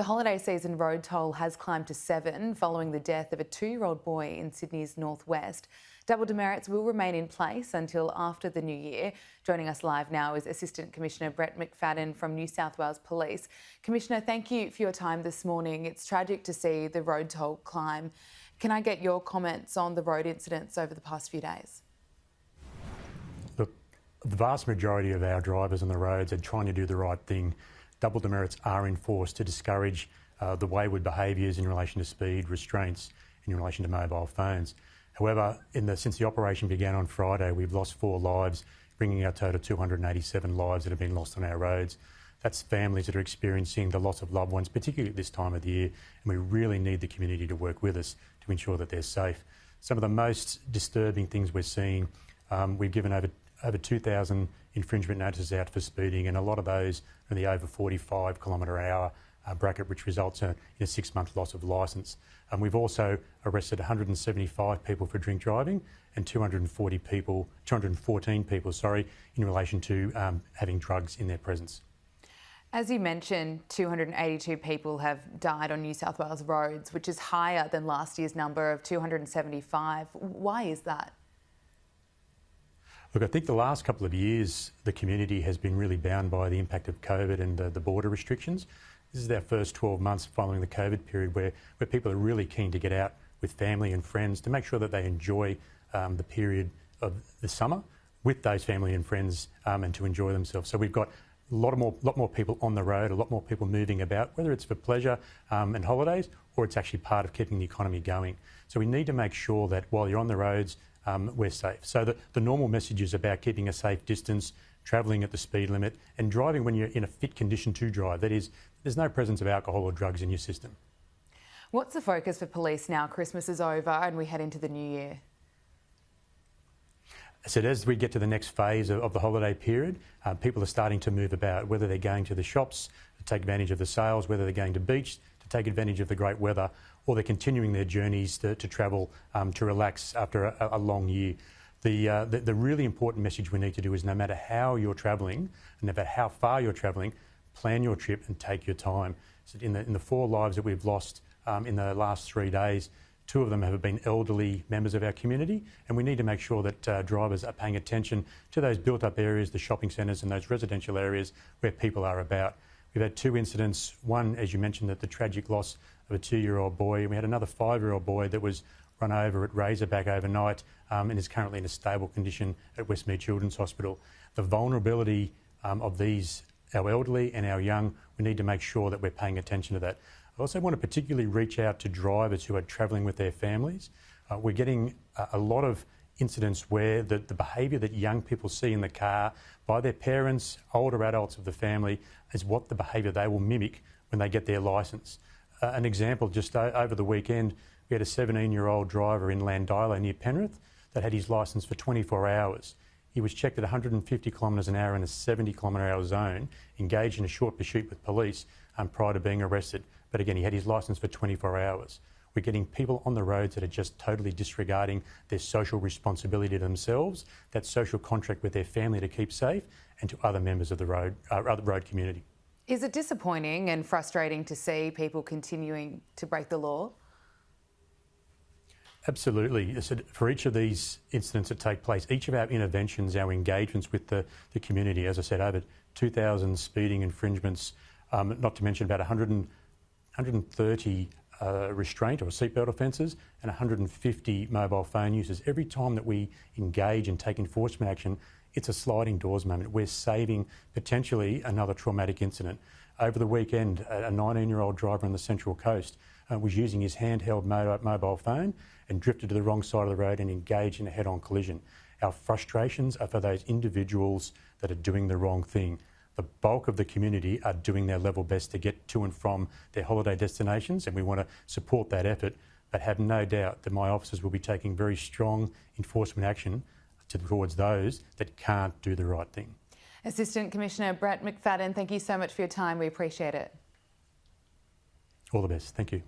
The holiday season road toll has climbed to 7 following the death of a 2-year-old boy in Sydney's northwest. Double demerits will remain in place until after the new year. Joining us live now is Assistant Commissioner Brett McFadden from New South Wales Police. Commissioner, thank you for your time this morning. It's tragic to see the road toll climb. Can I get your comments on the road incidents over the past few days? Look, the vast majority of our drivers on the roads are trying to do the right thing. Double demerits are enforced to discourage the wayward behaviours in relation to speed, restraints in relation to mobile phones. However, since the operation began on Friday, we've lost 4 lives, bringing our total to 287 lives that have been lost on our roads. That's families that are experiencing the loss of loved ones, particularly at this time of the year, and we really need the community to work with us to ensure that they're safe. Some of the most disturbing things we're seeing, we've given over 2,000 infringement notices out for speeding, and a lot of those are in the over 45 kilometre/hour bracket, which results in a 6-month loss of licence. We've also arrested 175 people for drink driving and 214 people, in relation to having drugs in their presence. As you mentioned, 282 people have died on New South Wales roads, which is higher than last year's number of 275. Why is that? Look, I think the last couple of years, the community has been really bound by the impact of COVID and the border restrictions. This is our first 12 months following the COVID period where people are really keen to get out with family and friends to make sure that they enjoy the period of the summer with those family and friends and to enjoy themselves. So we've got a lot more people on the road, a lot more people moving about, whether it's for pleasure and holidays or it's actually part of keeping the economy going. So we need to make sure that while you're on the roads, we're safe. So the normal message is about keeping a safe distance, travelling at the speed limit and driving when you're in a fit condition to drive. That is, there's no presence of alcohol or drugs in your system. What's the focus for police now Christmas is over and we head into the new year? So as we get to the next phase of the holiday period, people are starting to move about, whether they're going to the shops to take advantage of the sales, whether they're going to beach to take advantage of the great weather, or they're continuing their journeys to travel to relax after a long year. The really important message we need to do is no matter how you're travelling, no matter how far you're travelling, plan your trip and take your time. So in the 4 lives that we've lost in the last 3 days, 2 of them have been elderly members of our community, and we need to make sure that drivers are paying attention to those built-up areas, the shopping centres and those residential areas where people are about. We've had 2 incidents, one, as you mentioned, the tragic loss of a 2-year-old boy, and we had another 5-year-old boy that was run over at Razorback overnight and is currently in a stable condition at Westmead Children's Hospital. The vulnerability of these, our elderly and our young, we need to make sure that we're paying attention to that. I also want to particularly reach out to drivers who are travelling with their families. We're getting a lot of incidents where the behaviour that young people see in the car by their parents, older adults of the family, is what the behaviour they will mimic when they get their licence. An example, just over the weekend, we had a 17-year-old driver in Landilo near Penrith that had his licence for 24 hours. He was checked at 150 kilometres an hour in a 70 kilometre-hour zone, engaged in a short pursuit with police prior to being arrested. But again, he had his licence for 24 hours. We're getting people on the roads that are just totally disregarding their social responsibility to themselves, that social contract with their family to keep safe, and to other members of the road community. Is it disappointing and frustrating to see people continuing to break the law? Absolutely. So for each of these incidents that take place, each of our interventions, our engagements with the community, as I said, over 2,000 speeding infringements, not to mention about 130 restraint or seatbelt offences and 150 mobile phone uses. Every time that we engage and take enforcement action, it's a sliding doors moment. We're saving potentially another traumatic incident. Over the weekend, a 19-year-old driver on the Central Coast was using his handheld mobile phone and drifted to the wrong side of the road and engaged in a head-on collision. Our frustrations are for those individuals that are doing the wrong thing. The bulk of the community are doing their level best to get to and from their holiday destinations, and we want to support that effort, but have no doubt that my officers will be taking very strong enforcement action towards those that can't do the right thing. Assistant Commissioner Brett McFadden, thank you so much for your time. We appreciate it. All the best. Thank you.